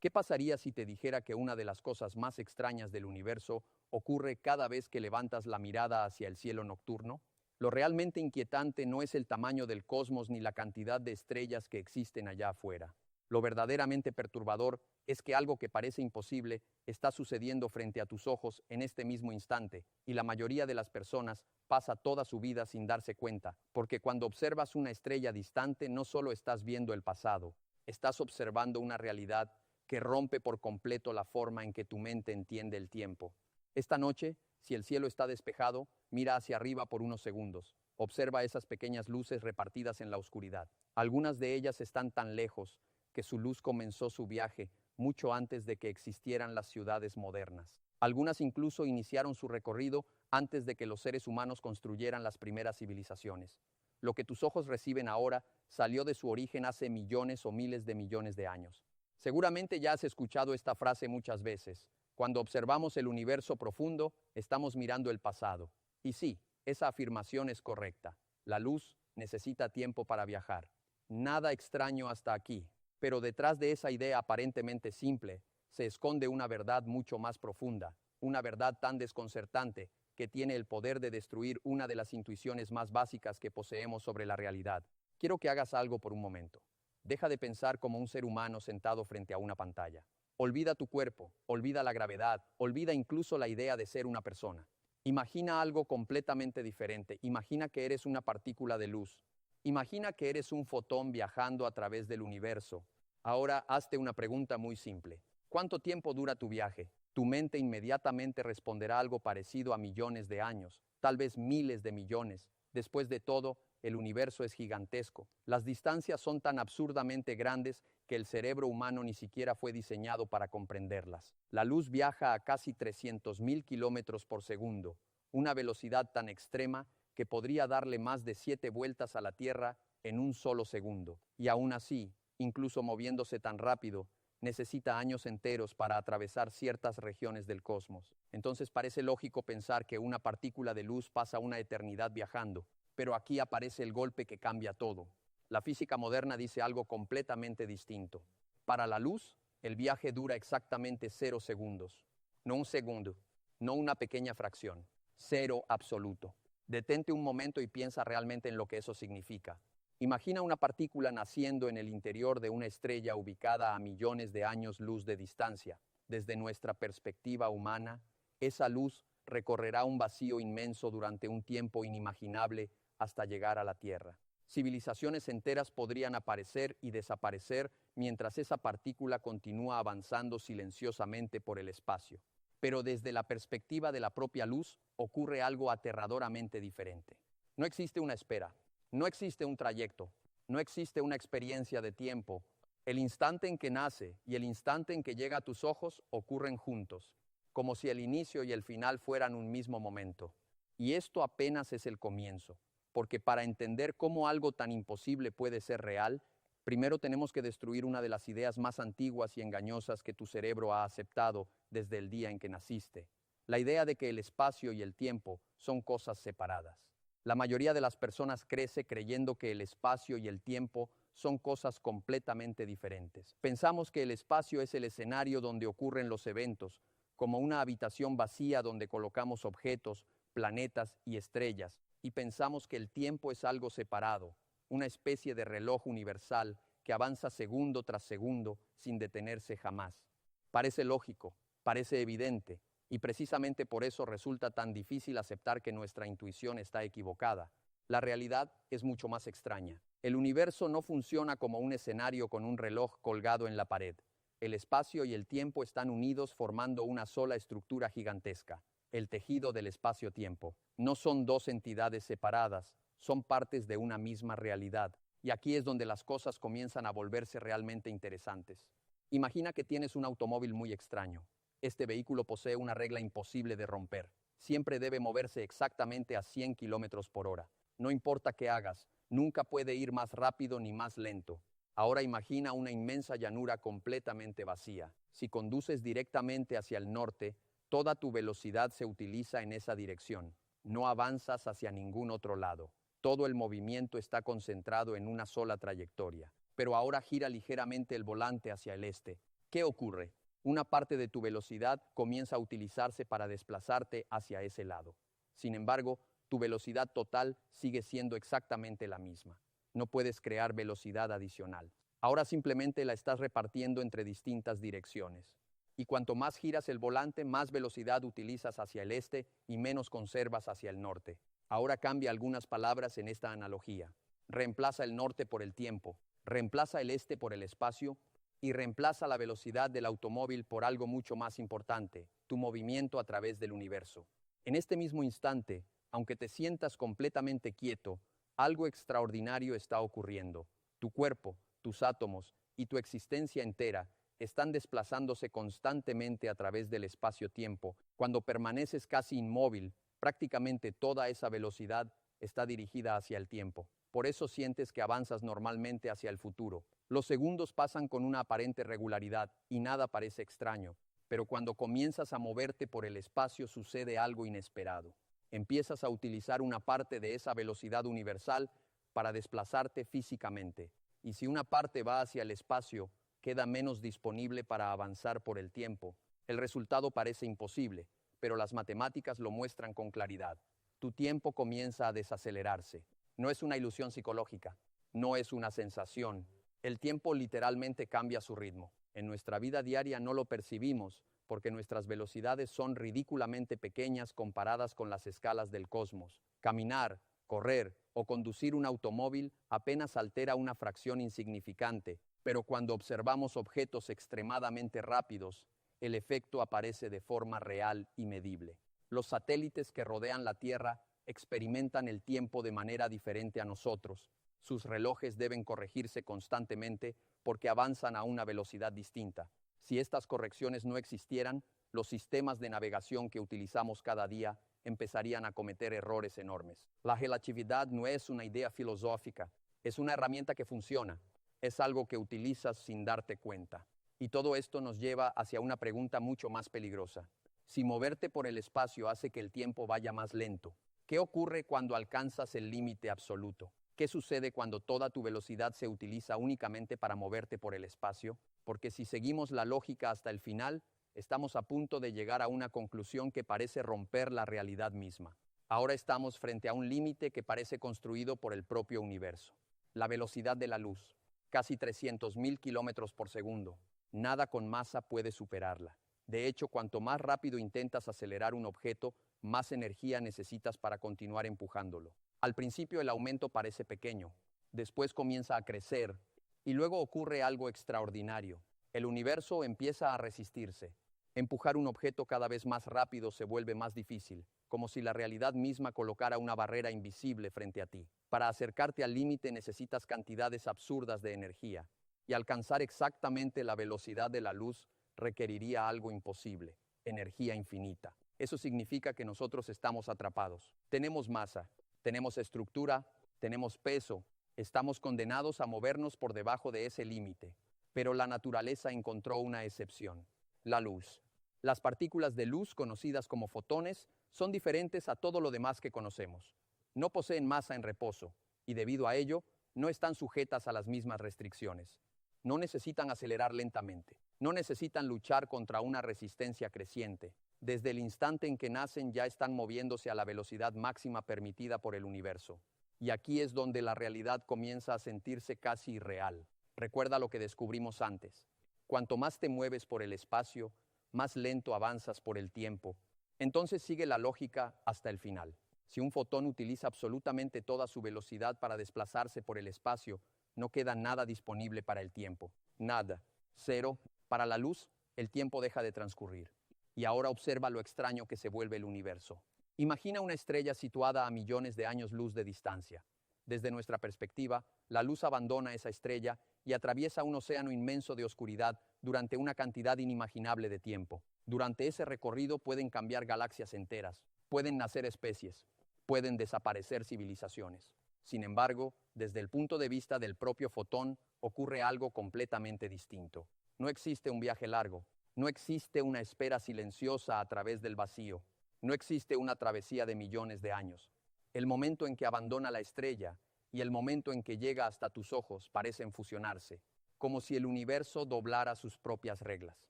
¿Qué pasaría si te dijera que una de las cosas más extrañas del universo ocurre cada vez que levantas la mirada hacia el cielo nocturno? Lo realmente inquietante no es el tamaño del cosmos ni la cantidad de estrellas que existen allá afuera. Lo verdaderamente perturbador es que algo que parece imposible está sucediendo frente a tus ojos en este mismo instante, y la mayoría de las personas pasa toda su vida sin darse cuenta, porque cuando observas una estrella distante no solo estás viendo el pasado, estás observando una realidad que rompe por completo la forma en que tu mente entiende el tiempo. Esta noche, si el cielo está despejado, mira hacia arriba por unos segundos. Observa esas pequeñas luces repartidas en la oscuridad. Algunas de ellas están tan lejos que su luz comenzó su viaje mucho antes de que existieran las ciudades modernas. Algunas incluso iniciaron su recorrido antes de que los seres humanos construyeran las primeras civilizaciones. Lo que tus ojos reciben ahora salió de su origen hace millones o miles de millones de años. Seguramente ya has escuchado esta frase muchas veces. Cuando observamos el universo profundo, estamos mirando el pasado. Y sí, esa afirmación es correcta. La luz necesita tiempo para viajar. Nada extraño hasta aquí. Pero detrás de esa idea aparentemente simple, se esconde una verdad mucho más profunda, una verdad tan desconcertante que tiene el poder de destruir una de las intuiciones más básicas que poseemos sobre la realidad. Quiero que hagas algo por un momento. Deja de pensar como un ser humano sentado frente a una pantalla. Olvida tu cuerpo, olvida la gravedad, olvida incluso la idea de ser una persona. Imagina algo completamente diferente. Imagina que eres una partícula de luz. Imagina que eres un fotón viajando a través del universo. Ahora hazte una pregunta muy simple. ¿Cuánto tiempo dura tu viaje? Tu mente inmediatamente responderá algo parecido a millones de años, tal vez miles de millones. Después de todo, el universo es gigantesco. Las distancias son tan absurdamente grandes que el cerebro humano ni siquiera fue diseñado para comprenderlas. La luz viaja a casi 300.000 kilómetros por segundo, una velocidad tan extrema que podría darle más de 7 vueltas a la Tierra en un solo segundo. Y aún así, incluso moviéndose tan rápido, necesita años enteros para atravesar ciertas regiones del cosmos. Entonces parece lógico pensar que una partícula de luz pasa una eternidad viajando. Pero aquí aparece el golpe que cambia todo. La física moderna dice algo completamente distinto. Para la luz, el viaje dura exactamente 0 segundos. No un segundo, no una pequeña fracción. Cero absoluto. Detente un momento y piensa realmente en lo que eso significa. Imagina una partícula naciendo en el interior de una estrella ubicada a millones de años luz de distancia. Desde nuestra perspectiva humana, esa luz recorrerá un vacío inmenso durante un tiempo inimaginable hasta llegar a la Tierra. Civilizaciones enteras podrían aparecer y desaparecer mientras esa partícula continúa avanzando silenciosamente por el espacio. Pero desde la perspectiva de la propia luz ocurre algo aterradoramente diferente. No existe una espera, no existe un trayecto, no existe una experiencia de tiempo. El instante en que nace y el instante en que llega a tus ojos ocurren juntos, como si el inicio y el final fueran un mismo momento. Y esto apenas es el comienzo, porque para entender cómo algo tan imposible puede ser real, primero tenemos que destruir una de las ideas más antiguas y engañosas que tu cerebro ha aceptado desde el día en que naciste, la idea de que el espacio y el tiempo son cosas separadas. La mayoría de las personas crece creyendo que el espacio y el tiempo son cosas completamente diferentes. Pensamos que el espacio es el escenario donde ocurren los eventos, como una habitación vacía donde colocamos objetos, planetas y estrellas, y pensamos que el tiempo es algo separado, una especie de reloj universal que avanza segundo tras segundo sin detenerse jamás. Parece lógico, parece evidente, y precisamente por eso resulta tan difícil aceptar que nuestra intuición está equivocada. La realidad es mucho más extraña. El universo no funciona como un escenario con un reloj colgado en la pared. El espacio y el tiempo están unidos formando una sola estructura gigantesca, el tejido del espacio-tiempo. No son dos entidades separadas, son partes de una misma realidad. Y aquí es donde las cosas comienzan a volverse realmente interesantes. Imagina que tienes un automóvil muy extraño. Este vehículo posee una regla imposible de romper. Siempre debe moverse exactamente a 100 kilómetros por hora. No importa qué hagas, nunca puede ir más rápido ni más lento. Ahora imagina una inmensa llanura completamente vacía. Si conduces directamente hacia el norte, toda tu velocidad se utiliza en esa dirección. No avanzas hacia ningún otro lado. Todo el movimiento está concentrado en una sola trayectoria. Pero ahora gira ligeramente el volante hacia el este. ¿Qué ocurre? Una parte de tu velocidad comienza a utilizarse para desplazarte hacia ese lado. Sin embargo, tu velocidad total sigue siendo exactamente la misma. No puedes crear velocidad adicional. Ahora simplemente la estás repartiendo entre distintas direcciones. Y cuanto más giras el volante, más velocidad utilizas hacia el este y menos conservas hacia el norte. Ahora cambia algunas palabras en esta analogía. Reemplaza el norte por el tiempo, reemplaza el este por el espacio y reemplaza la velocidad del automóvil por algo mucho más importante, tu movimiento a través del universo. En este mismo instante, aunque te sientas completamente quieto, algo extraordinario está ocurriendo. Tu cuerpo, tus átomos y tu existencia entera están desplazándose constantemente a través del espacio-tiempo. Cuando permaneces casi inmóvil, prácticamente toda esa velocidad está dirigida hacia el tiempo. Por eso sientes que avanzas normalmente hacia el futuro. Los segundos pasan con una aparente regularidad y nada parece extraño, pero cuando comienzas a moverte por el espacio sucede algo inesperado. Empiezas a utilizar una parte de esa velocidad universal para desplazarte físicamente. Y si una parte va hacia el espacio, queda menos disponible para avanzar por el tiempo. El resultado parece imposible, pero las matemáticas lo muestran con claridad. Tu tiempo comienza a desacelerarse. No es una ilusión psicológica, no es una sensación. El tiempo literalmente cambia su ritmo. En nuestra vida diaria no lo percibimos porque nuestras velocidades son ridículamente pequeñas comparadas con las escalas del cosmos. Caminar, correr o conducir un automóvil apenas altera una fracción insignificante, pero cuando observamos objetos extremadamente rápidos, el efecto aparece de forma real y medible. Los satélites que rodean la Tierra experimentan el tiempo de manera diferente a nosotros. Sus relojes deben corregirse constantemente porque avanzan a una velocidad distinta. Si estas correcciones no existieran, los sistemas de navegación que utilizamos cada día empezarían a cometer errores enormes. La relatividad no es una idea filosófica, es una herramienta que funciona. Es algo que utilizas sin darte cuenta. Y todo esto nos lleva hacia una pregunta mucho más peligrosa. Si moverte por el espacio hace que el tiempo vaya más lento, ¿qué ocurre cuando alcanzas el límite absoluto? ¿Qué sucede cuando toda tu velocidad se utiliza únicamente para moverte por el espacio? Porque si seguimos la lógica hasta el final, estamos a punto de llegar a una conclusión que parece romper la realidad misma. Ahora estamos frente a un límite que parece construido por el propio universo. La velocidad de la luz, casi 300.000 kilómetros por segundo. Nada con masa puede superarla. De hecho, cuanto más rápido intentas acelerar un objeto, más energía necesitas para continuar empujándolo. Al principio el aumento parece pequeño, después comienza a crecer y luego ocurre algo extraordinario. El universo empieza a resistirse. Empujar un objeto cada vez más rápido se vuelve más difícil, como si la realidad misma colocara una barrera invisible frente a ti. Para acercarte al límite necesitas cantidades absurdas de energía, y alcanzar exactamente la velocidad de la luz requeriría algo imposible, energía infinita. Eso significa que nosotros estamos atrapados. Tenemos masa, tenemos estructura, tenemos peso, estamos condenados a movernos por debajo de ese límite. Pero la naturaleza encontró una excepción, la luz. Las partículas de luz, conocidas como fotones, son diferentes a todo lo demás que conocemos. No poseen masa en reposo, y debido a ello, no están sujetas a las mismas restricciones. No necesitan acelerar lentamente, no necesitan luchar contra una resistencia creciente. Desde el instante en que nacen ya están moviéndose a la velocidad máxima permitida por el universo. Y aquí es donde la realidad comienza a sentirse casi irreal. Recuerda lo que descubrimos antes. Cuanto más te mueves por el espacio, más lento avanzas por el tiempo. Entonces sigue la lógica hasta el final. Si un fotón utiliza absolutamente toda su velocidad para desplazarse por el espacio, no queda nada disponible para el tiempo. Nada. Cero. Para la luz, el tiempo deja de transcurrir. Y ahora observa lo extraño que se vuelve el universo. Imagina una estrella situada a millones de años luz de distancia. Desde nuestra perspectiva, la luz abandona esa estrella y atraviesa un océano inmenso de oscuridad durante una cantidad inimaginable de tiempo. Durante ese recorrido pueden cambiar galaxias enteras, pueden nacer especies, pueden desaparecer civilizaciones. Sin embargo, desde el punto de vista del propio fotón, ocurre algo completamente distinto. No existe un viaje largo, no existe una espera silenciosa a través del vacío, no existe una travesía de millones de años. El momento en que abandona la estrella y el momento en que llega hasta tus ojos parecen fusionarse. como si el universo doblara sus propias reglas,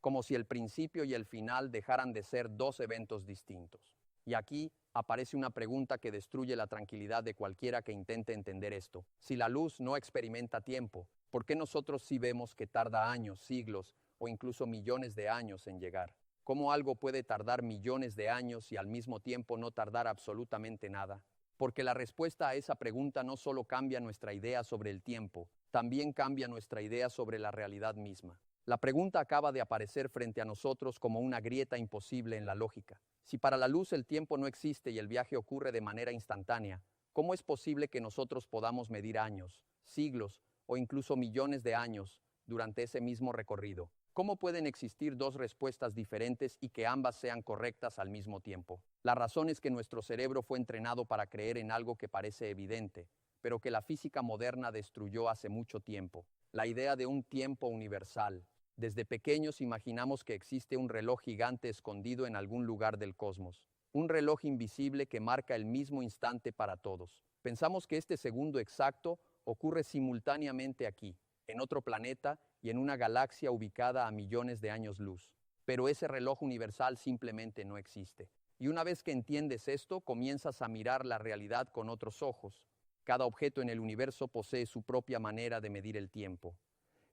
como si el principio y el final dejaran de ser dos eventos distintos. Y aquí aparece una pregunta que destruye la tranquilidad de cualquiera que intente entender esto. Si la luz no experimenta tiempo, ¿por qué nosotros sí vemos que tarda años, siglos o incluso millones de años en llegar? ¿Cómo algo puede tardar millones de años y al mismo tiempo no tardar absolutamente nada? Porque la respuesta a esa pregunta no solo cambia nuestra idea sobre el tiempo, también cambia nuestra idea sobre la realidad misma. La pregunta acaba de aparecer frente a nosotros como una grieta imposible en la lógica. Si para la luz el tiempo no existe y el viaje ocurre de manera instantánea, ¿cómo es posible que nosotros podamos medir años, siglos o incluso millones de años durante ese mismo recorrido? ¿Cómo pueden existir dos respuestas diferentes y que ambas sean correctas al mismo tiempo? La razón es que nuestro cerebro fue entrenado para creer en algo que parece evidente, pero que la física moderna destruyó hace mucho tiempo. La idea de un tiempo universal. Desde pequeños imaginamos que existe un reloj gigante escondido en algún lugar del cosmos. Un reloj invisible que marca el mismo instante para todos. Pensamos que este segundo exacto ocurre simultáneamente aquí, en otro planeta y en una galaxia ubicada a millones de años luz. Pero ese reloj universal simplemente no existe. Y una vez que entiendes esto, comienzas a mirar la realidad con otros ojos. Cada objeto en el universo posee su propia manera de medir el tiempo.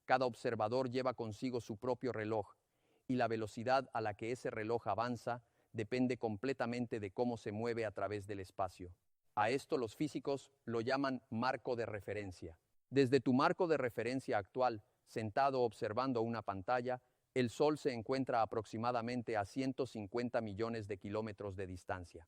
Cada observador lleva consigo su propio reloj, y la velocidad a la que ese reloj avanza depende completamente de cómo se mueve a través del espacio. A esto los físicos lo llaman marco de referencia. Desde tu marco de referencia actual, sentado observando una pantalla, el Sol se encuentra aproximadamente a 150 millones de kilómetros de distancia.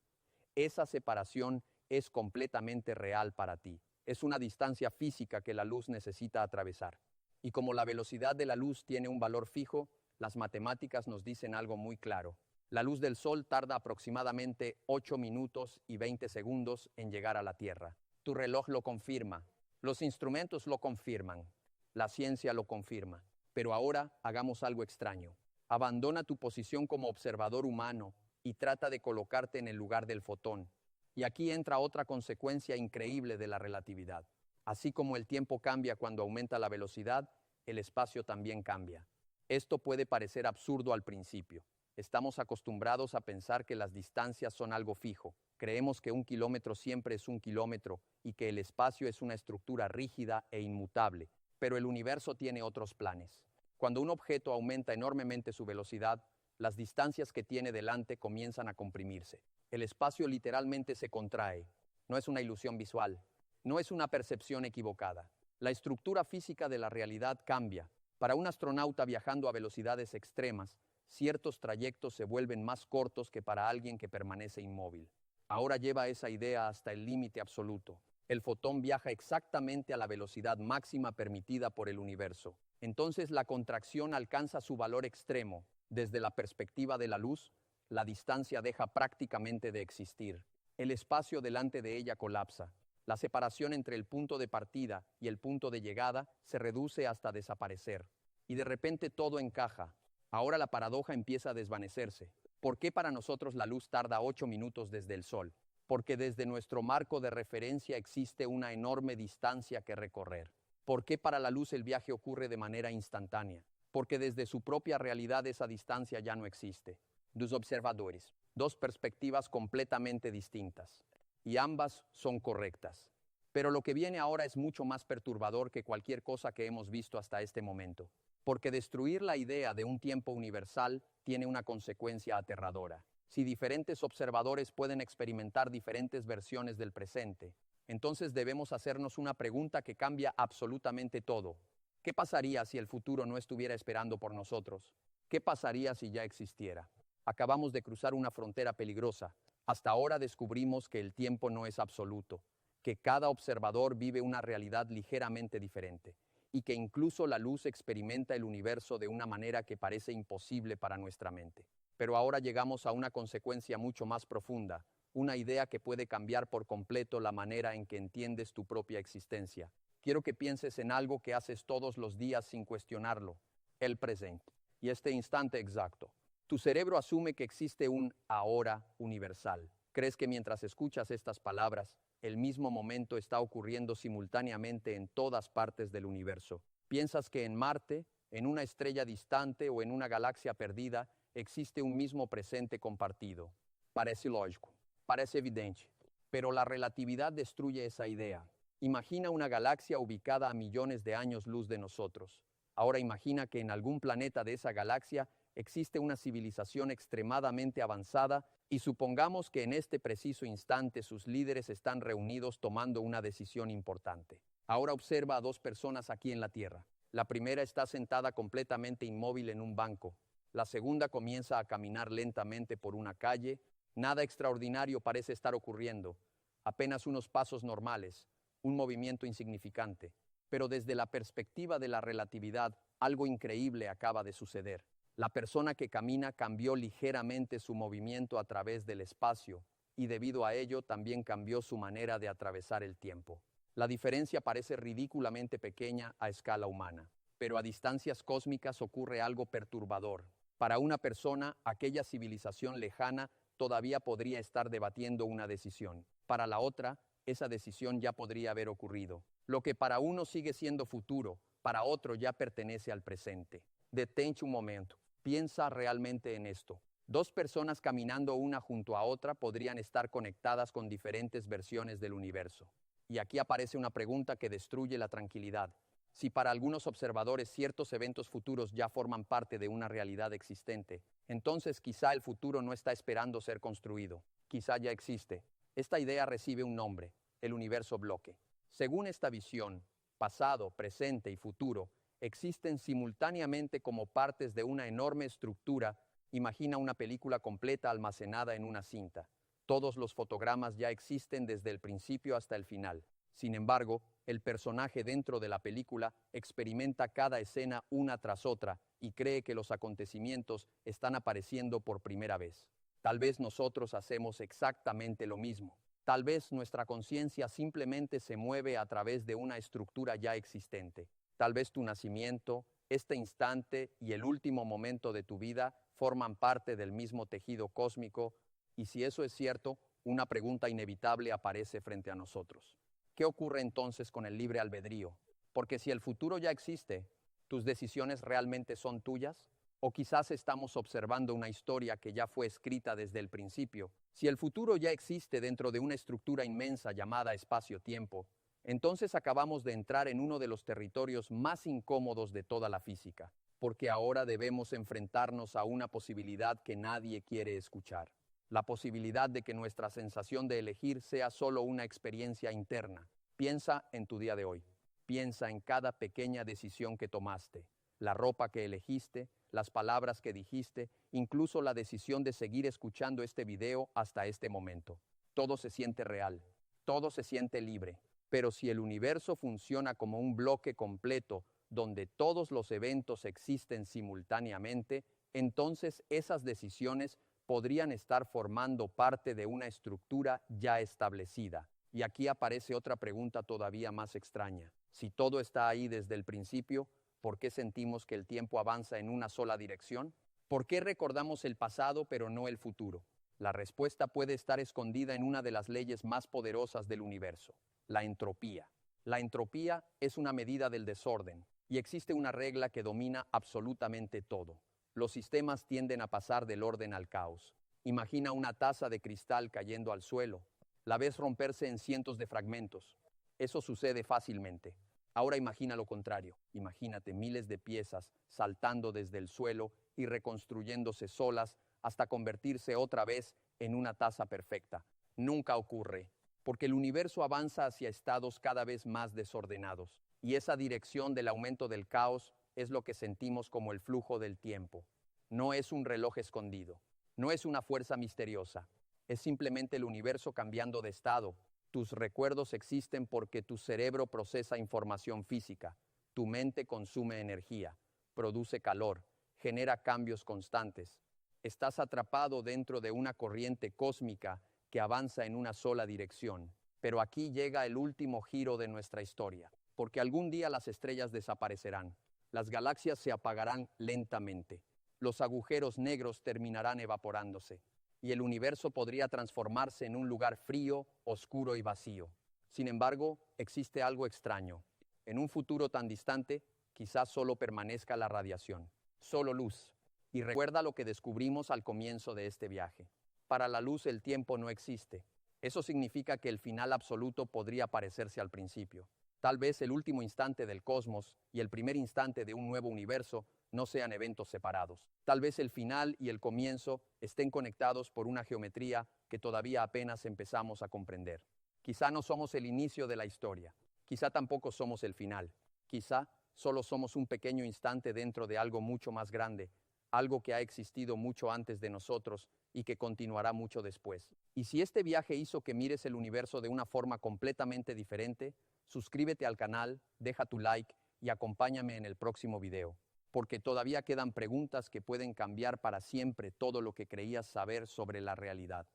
Esa separación es completamente real para ti. Es una distancia física que la luz necesita atravesar. Y como la velocidad de la luz tiene un valor fijo, las matemáticas nos dicen algo muy claro. La luz del Sol tarda aproximadamente 8 minutos y 20 segundos en llegar a la Tierra. Tu reloj lo confirma. Los instrumentos lo confirman. La ciencia lo confirma. Pero ahora hagamos algo extraño. Abandona tu posición como observador humano y trata de colocarte en el lugar del fotón. Y aquí entra otra consecuencia increíble de la relatividad. Así como el tiempo cambia cuando aumenta la velocidad, el espacio también cambia. Esto puede parecer absurdo al principio. Estamos acostumbrados a pensar que las distancias son algo fijo. Creemos que un kilómetro siempre es un kilómetro y que el espacio es una estructura rígida e inmutable. Pero el universo tiene otros planes. Cuando un objeto aumenta enormemente su velocidad, las distancias que tiene delante comienzan a comprimirse. El espacio literalmente se contrae. No es una ilusión visual. No es una percepción equivocada. La estructura física de la realidad cambia. Para un astronauta viajando a velocidades extremas, ciertos trayectos se vuelven más cortos que para alguien que permanece inmóvil. Ahora lleva esa idea hasta el límite absoluto. El fotón viaja exactamente a la velocidad máxima permitida por el universo. Entonces la contracción alcanza su valor extremo. Desde la perspectiva de la luz, la distancia deja prácticamente de existir. El espacio delante de ella colapsa. La separación entre el punto de partida y el punto de llegada se reduce hasta desaparecer. Y de repente todo encaja. Ahora la paradoja empieza a desvanecerse. ¿Por qué para nosotros la luz tarda 8 minutos desde el Sol? Porque desde nuestro marco de referencia existe una enorme distancia que recorrer. ¿Por qué para la luz el viaje ocurre de manera instantánea? Porque desde su propia realidad esa distancia ya no existe. Dos observadores, dos perspectivas completamente distintas. Y ambas son correctas. Pero lo que viene ahora es mucho más perturbador que cualquier cosa que hemos visto hasta este momento. Porque destruir la idea de un tiempo universal tiene una consecuencia aterradora. Si diferentes observadores pueden experimentar diferentes versiones del presente, entonces debemos hacernos una pregunta que cambia absolutamente todo. ¿Qué pasaría si el futuro no estuviera esperando por nosotros? ¿Qué pasaría si ya existiera? Acabamos de cruzar una frontera peligrosa. Hasta ahora descubrimos que el tiempo no es absoluto, que cada observador vive una realidad ligeramente diferente y que incluso la luz experimenta el universo de una manera que parece imposible para nuestra mente. Pero ahora llegamos a una consecuencia mucho más profunda, una idea que puede cambiar por completo la manera en que entiendes tu propia existencia. Quiero que pienses en algo que haces todos los días sin cuestionarlo, el presente, y este instante exacto. Tu cerebro asume que existe un ahora universal. Crees que mientras escuchas estas palabras, el mismo momento está ocurriendo simultáneamente en todas partes del universo. Piensas que en Marte, en una estrella distante o en una galaxia perdida, existe un mismo presente compartido. Parece lógico, parece evidente, pero la relatividad destruye esa idea. Imagina una galaxia ubicada a millones de años luz de nosotros. Ahora imagina que en algún planeta de esa galaxia existe una civilización extremadamente avanzada y supongamos que en este preciso instante sus líderes están reunidos tomando una decisión importante. Ahora observa a dos personas aquí en la Tierra. La primera está sentada completamente inmóvil en un banco. La segunda comienza a caminar lentamente por una calle. Nada extraordinario parece estar ocurriendo. Apenas unos pasos normales, un movimiento insignificante. Pero desde la perspectiva de la relatividad, algo increíble acaba de suceder. La persona que camina cambió ligeramente su movimiento a través del espacio y debido a ello también cambió su manera de atravesar el tiempo. La diferencia parece ridículamente pequeña a escala humana, pero a distancias cósmicas ocurre algo perturbador. Para una persona, aquella civilización lejana todavía podría estar debatiendo una decisión. Para la otra, esa decisión ya podría haber ocurrido. Lo que para uno sigue siendo futuro, para otro ya pertenece al presente. Detente un momento. Piensa realmente en esto. Dos personas caminando una junto a otra podrían estar conectadas con diferentes versiones del universo. Y aquí aparece una pregunta que destruye la tranquilidad. Si para algunos observadores ciertos eventos futuros ya forman parte de una realidad existente, entonces quizá el futuro no está esperando ser construido. Quizá ya existe. Esta idea recibe un nombre, el universo bloque. Según esta visión, pasado, presente y futuro existen simultáneamente como partes de una enorme estructura. Imagina una película completa almacenada en una cinta. Todos los fotogramas ya existen desde el principio hasta el final. Sin embargo, el personaje dentro de la película experimenta cada escena una tras otra y cree que los acontecimientos están apareciendo por primera vez. Tal vez nosotros hacemos exactamente lo mismo. Tal vez nuestra conciencia simplemente se mueve a través de una estructura ya existente. Tal vez tu nacimiento, este instante y el último momento de tu vida forman parte del mismo tejido cósmico. Y si eso es cierto, una pregunta inevitable aparece frente a nosotros. ¿Qué ocurre entonces con el libre albedrío? Porque si el futuro ya existe, ¿tus decisiones realmente son tuyas? O quizás estamos observando una historia que ya fue escrita desde el principio. Si el futuro ya existe dentro de una estructura inmensa llamada espacio-tiempo, entonces acabamos de entrar en uno de los territorios más incómodos de toda la física, porque ahora debemos enfrentarnos a una posibilidad que nadie quiere escuchar. La posibilidad de que nuestra sensación de elegir sea solo una experiencia interna. Piensa en tu día de hoy. Piensa en cada pequeña decisión que tomaste, la ropa que elegiste, las palabras que dijiste, incluso la decisión de seguir escuchando este video hasta este momento. Todo se siente real, todo se siente libre. Pero si el universo funciona como un bloque completo donde todos los eventos existen simultáneamente, entonces esas decisiones podrían estar formando parte de una estructura ya establecida. Y aquí aparece otra pregunta todavía más extraña. Si todo está ahí desde el principio, ¿por qué sentimos que el tiempo avanza en una sola dirección? ¿Por qué recordamos el pasado pero no el futuro? La respuesta puede estar escondida en una de las leyes más poderosas del universo, la entropía. La entropía es una medida del desorden y existe una regla que domina absolutamente todo. Los sistemas tienden a pasar del orden al caos. Imagina una taza de cristal cayendo al suelo. La ves romperse en cientos de fragmentos. Eso sucede fácilmente. Ahora imagina lo contrario. Imagínate miles de piezas saltando desde el suelo y reconstruyéndose solas hasta convertirse otra vez en una taza perfecta. Nunca ocurre, porque el universo avanza hacia estados cada vez más desordenados. Y esa dirección del aumento del caos es lo que sentimos como el flujo del tiempo. No es un reloj escondido, no es una fuerza misteriosa, es simplemente el universo cambiando de estado. Tus recuerdos existen porque tu cerebro procesa información física, tu mente consume energía, produce calor, genera cambios constantes. Estás atrapado dentro de una corriente cósmica que avanza en una sola dirección. Pero aquí llega el último giro de nuestra historia, porque algún día las estrellas desaparecerán. Las galaxias se apagarán lentamente, los agujeros negros terminarán evaporándose, y el universo podría transformarse en un lugar frío, oscuro y vacío. Sin embargo, existe algo extraño. En un futuro tan distante, quizás solo permanezca la radiación, solo luz. Y recuerda lo que descubrimos al comienzo de este viaje. Para la luz el tiempo no existe. Eso significa que el final absoluto podría parecerse al principio. Tal vez el último instante del cosmos y el primer instante de un nuevo universo no sean eventos separados. Tal vez el final y el comienzo estén conectados por una geometría que todavía apenas empezamos a comprender. Quizá no somos el inicio de la historia. Quizá tampoco somos el final. Quizá solo somos un pequeño instante dentro de algo mucho más grande, algo que ha existido mucho antes de nosotros y que continuará mucho después. Y si este viaje hizo que mires el universo de una forma completamente diferente, suscríbete al canal, deja tu like y acompáñame en el próximo video, porque todavía quedan preguntas que pueden cambiar para siempre todo lo que creías saber sobre la realidad.